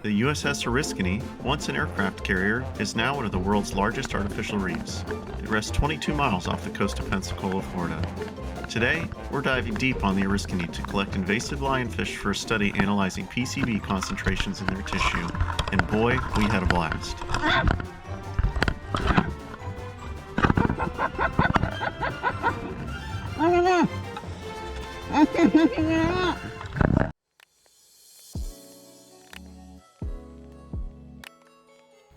The USS Oriskany, once an aircraft carrier, is now one of the world's largest artificial reefs. It rests 22 miles off the coast of Pensacola, Florida. Today, we're diving deep on the Oriskany to collect invasive lionfish for a study analyzing PCB concentrations in their tissue, and boy, we had a blast.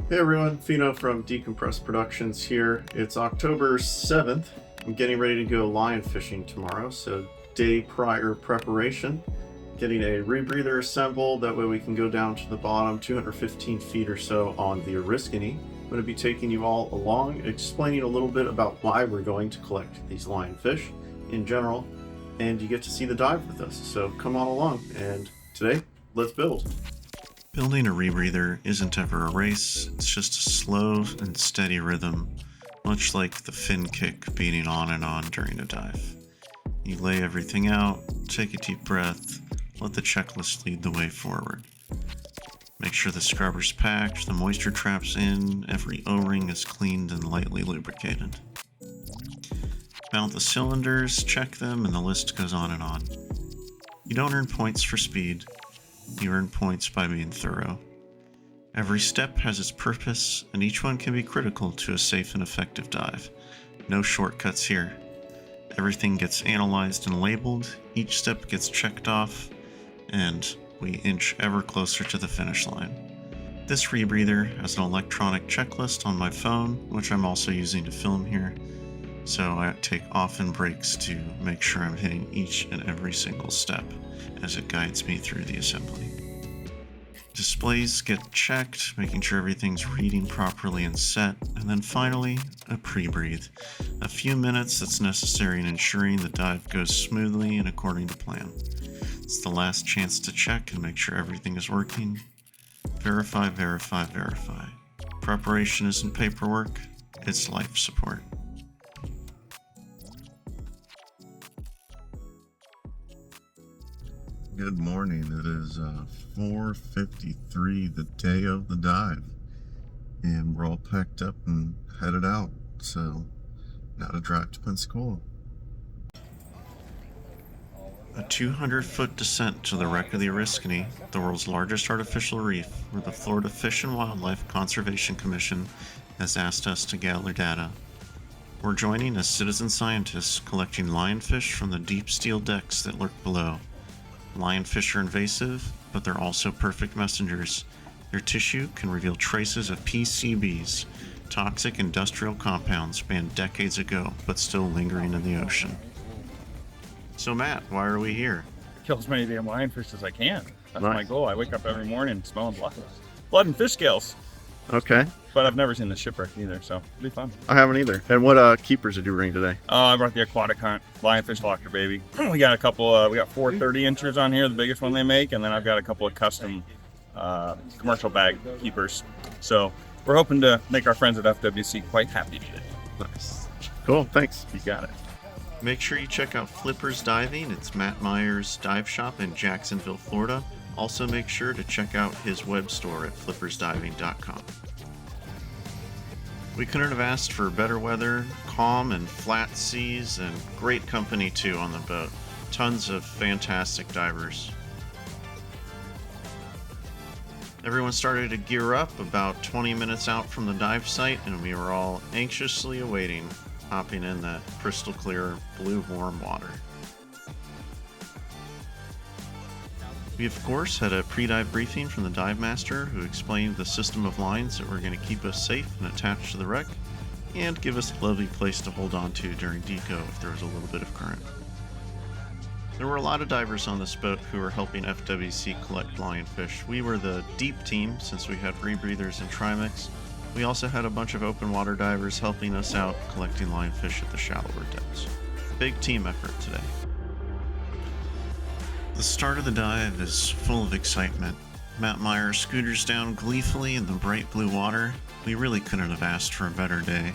Hey everyone, Fino from Decompress Productions here. It's October 7th. I'm getting ready to go lion fishing tomorrow, so day prior preparation. Getting a rebreather assembled, that way we can go down to the bottom 215 feet or so on the Oriskany. I'm going to be taking you all along, explaining a little bit about why we're going to collect these lionfish in general, and you get to see the dive with us, so come on along, and today, let's build. Building a rebreather isn't ever a race, it's just a slow and steady rhythm, much like the fin kick beating on and on during a dive. You lay everything out, take a deep breath, let the checklist lead the way forward. Make sure the scrubber's packed, the moisture trap's in, every O-ring is cleaned and lightly lubricated. Mount the cylinders, check them, and the list goes on and on. You don't earn points for speed. You earn points by being thorough. Every step has its purpose, and each one can be critical to a safe and effective dive. No shortcuts here. Everything gets analyzed and labeled, each step gets checked off, and we inch ever closer to the finish line. This rebreather has an electronic checklist on my phone, which I'm also using to film here, so I take often breaks to make sure I'm hitting each and every single step as it guides me through the assembly. Displays get checked, making sure everything's reading properly and set, and then finally, a pre-breathe. A few minutes that's necessary in ensuring the dive goes smoothly and according to plan. It's the last chance to check and make sure everything is working. Verify, verify, verify. Preparation isn't paperwork, it's life support. Good morning. It is 4:53, the day of the dive, and we're all packed up and headed out. So now to drive to Pensacola. A 200-foot descent to the wreck of the Oriskany, the world's largest artificial reef, where the Florida Fish and Wildlife Conservation Commission has asked us to gather data. We're joining as citizen scientists collecting lionfish from the deep steel decks that lurk below. Lionfish are invasive, but they're also perfect messengers. Their tissue can reveal traces of PCBs, toxic industrial compounds banned decades ago, but still lingering in the ocean. So Matt, why are we here? Kill as many damn lionfish as I can. That's Nice. my goal. I wake up every morning smelling blood and fish scales. Okay. But I've never seen the shipwreck either, so it'll be fun. I haven't either. And what keepers did you bring today? I brought the aquatic hunt lionfish locker, baby. We got a couple. We got 4 30-inchers on here, the biggest one they make, and then I've got a couple of custom commercial bag keepers. So we're hoping to make our friends at FWC quite happy today. Nice. Cool, thanks. You got it. Make sure you check out Flippers Diving. It's Matt Meyer's dive shop in Jacksonville, Florida. Also make sure to check out his web store at flippersdiving.com. We couldn't have asked for better weather, calm and flat seas, and great company too on the boat. Tons of fantastic divers. Everyone started to gear up about 20 minutes out from the dive site, and we were all anxiously awaiting hopping in that crystal clear, blue warm water. We of course had a pre-dive briefing from the dive master who explained the system of lines that were going to keep us safe and attached to the wreck, and give us a lovely place to hold on to during deco if there was a little bit of current. There were a lot of divers on this boat who were helping FWC collect lionfish. We were the deep team since we had rebreathers and trimix. We also had a bunch of open water divers helping us out collecting lionfish at the shallower depths. Big team effort today. The start of the dive is full of excitement. Matt Meyer scooters down gleefully in the bright blue water. We really couldn't have asked for a better day.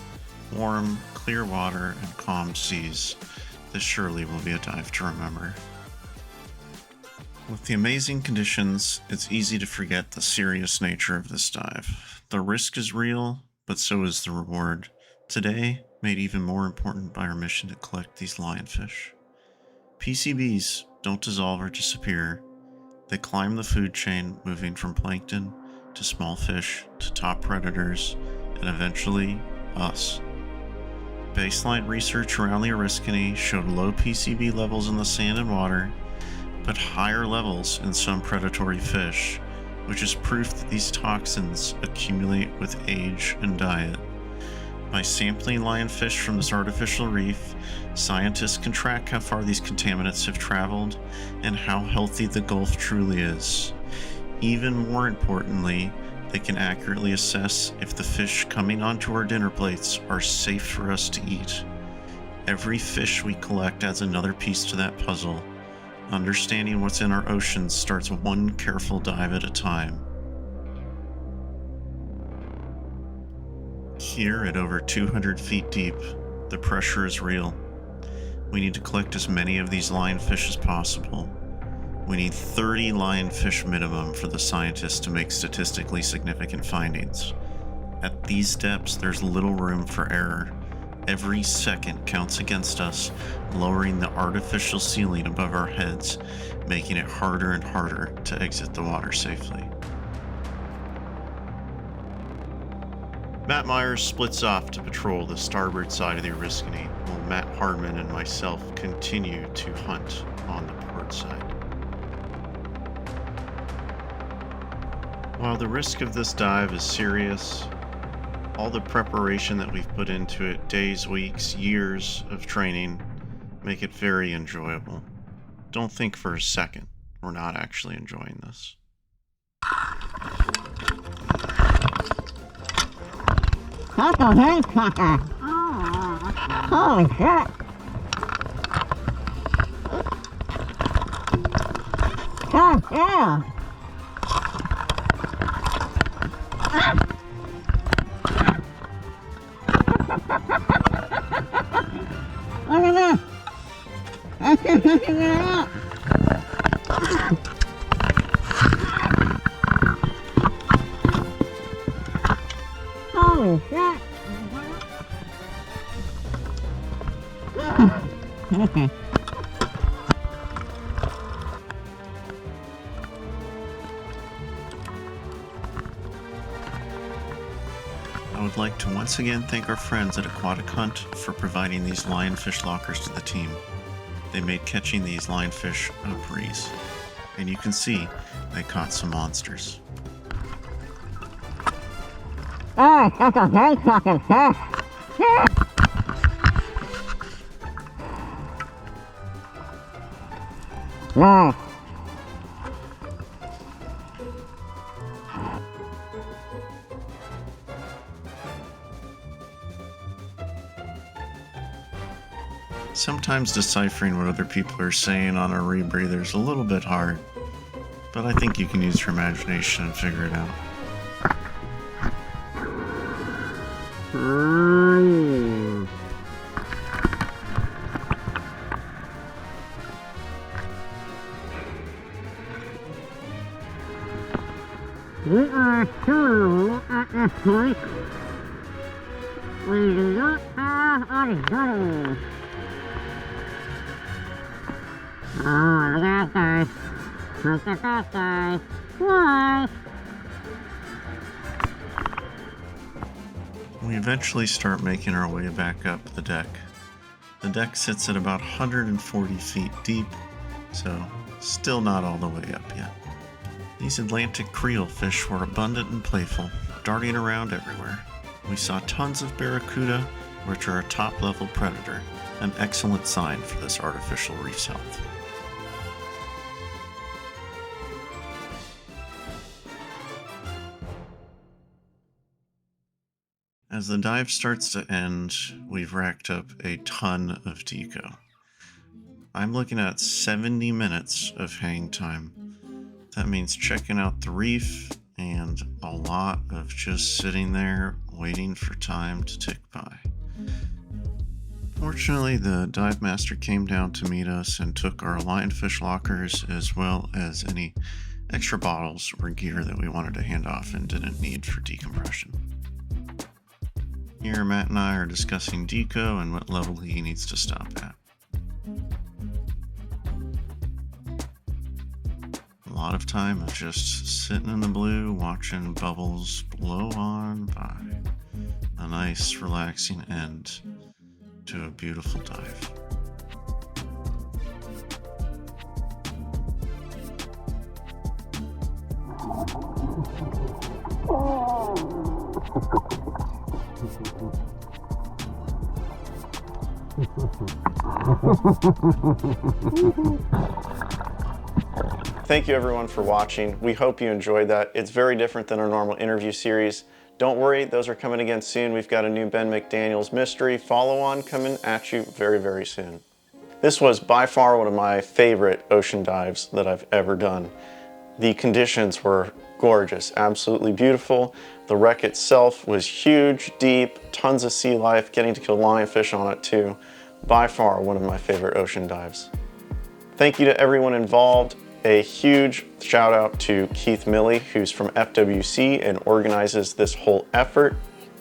Warm, clear water, and calm seas. This surely will be a dive to remember. With the amazing conditions, it's easy to forget the serious nature of this dive. The risk is real, but so is the reward. Today, made even more important by our mission to collect these lionfish. PCBs don't dissolve or disappear. They climb the food chain, moving from plankton to small fish to top predators, and eventually us. Baseline research around the Oriskany showed low PCB levels in the sand and water, but higher levels in some predatory fish, which is proof that these toxins accumulate with age and diet. By sampling lionfish from this artificial reef, scientists can track how far these contaminants have traveled and how healthy the Gulf truly is. Even more importantly, they can accurately assess if the fish coming onto our dinner plates are safe for us to eat. Every fish we collect adds another piece to that puzzle. Understanding what's in our oceans starts one careful dive at a time. Here at over 200 feet deep, the pressure is real. We need to collect as many of these lionfish as possible. We need 30 lionfish minimum for the scientists to make statistically significant findings. At these depths, there's little room for error. Every second counts against us, lowering the artificial ceiling above our heads, making it harder and harder to exit the water safely. Matt Myers splits off to patrol the starboard side of the Oriskany, while Matt Hardman and myself continue to hunt on the port side. While the risk of this dive is serious, all the preparation that we've put into it, days, weeks, years of training, make it very enjoyable. Don't think for a second we're not actually enjoying this. Taco hand cracker. Holy shit. God damn. Look at this. That's just looking it up. Holy shit. Okay. I would like to once again thank our friends at Aquatic Hunt for providing these lionfish lockers to the team. They made catching these lionfish a breeze. And you can see they caught some monsters. Oh, that's a very fucking fish. Nice. Sometimes deciphering what other people are saying on a rebreather is a little bit hard, but I think you can use your imagination and figure it out. We are still at this point. We do not have a gun. Oh, look at that guy. Look at that guy. Why? We eventually start making our way back up the deck. The deck sits at about 140 feet deep, so still not all the way up yet. These Atlantic creel fish were abundant and playful, darting around everywhere. We saw tons of barracuda, which are a top-level predator, an excellent sign for this artificial reef's health. As the dive starts to end, we've racked up a ton of deco. I'm looking at 70 minutes of hang time. That means checking out the reef and a lot of just sitting there waiting for time to tick by. Fortunately, the dive master came down to meet us and took our lionfish lockers as well as any extra bottles or gear that we wanted to hand off and didn't need for decompression. Here, Matt and I are discussing deco and what level he needs to stop at. A lot of time of just sitting in the blue, watching bubbles blow on by. A nice, relaxing end to a beautiful dive. Thank you everyone for watching. We hope you enjoyed that. It's very different than our normal interview series. Don't worry, those are coming again soon. We've got a new Ben McDaniel's mystery follow-on coming at you very, very soon. This was by far one of my favorite ocean dives that I've ever done. The conditions were gorgeous, absolutely beautiful. The wreck itself was huge, deep, tons of sea life, getting to kill lionfish on it too. By far one of my favorite ocean dives. Thank you to everyone involved. A huge shout out to Keith Milley, who's from FWC and organizes this whole effort.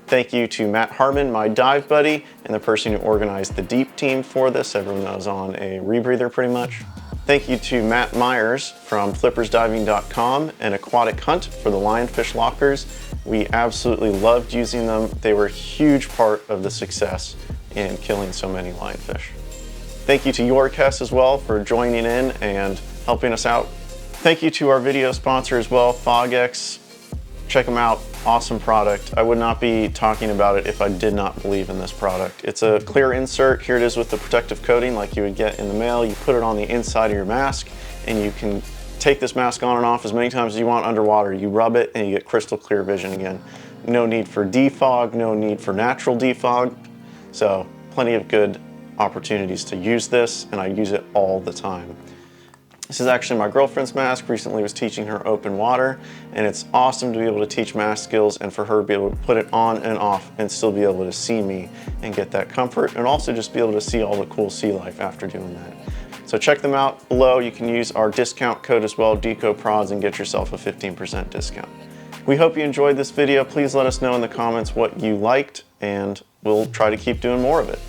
Thank you to Matt Harmon, my dive buddy, and the person who organized the deep team for this, everyone that was on a rebreather pretty much. Thank you to Matt Myers from flippersdiving.com and Aquatic Hunt for the lionfish lockers. We absolutely loved using them. They were a huge part of the success in killing so many lionfish. Thank you to Yorkess as well for joining in and helping us out. Thank you to our video sponsor as well, FogX. Check them out, awesome product. I would not be talking about it if I did not believe in this product. It's a clear insert. Here it is with the protective coating like you would get in the mail. You put it on the inside of your mask and you can take this mask on and off as many times as you want underwater. You rub it and you get crystal clear vision again. No need for defog, no need for natural defog. So plenty of good opportunities to use this, and I use it all the time. This is actually my girlfriend's mask. Recently was teaching her open water, and it's awesome to be able to teach mask skills and for her to be able to put it on and off and still be able to see me and get that comfort, and also just be able to see all the cool sea life after doing that. So check them out below. You can use our discount code as well, DECOPRODS, and get yourself a 15% discount. We hope you enjoyed this video. Please let us know in the comments what you liked, and we'll try to keep doing more of it.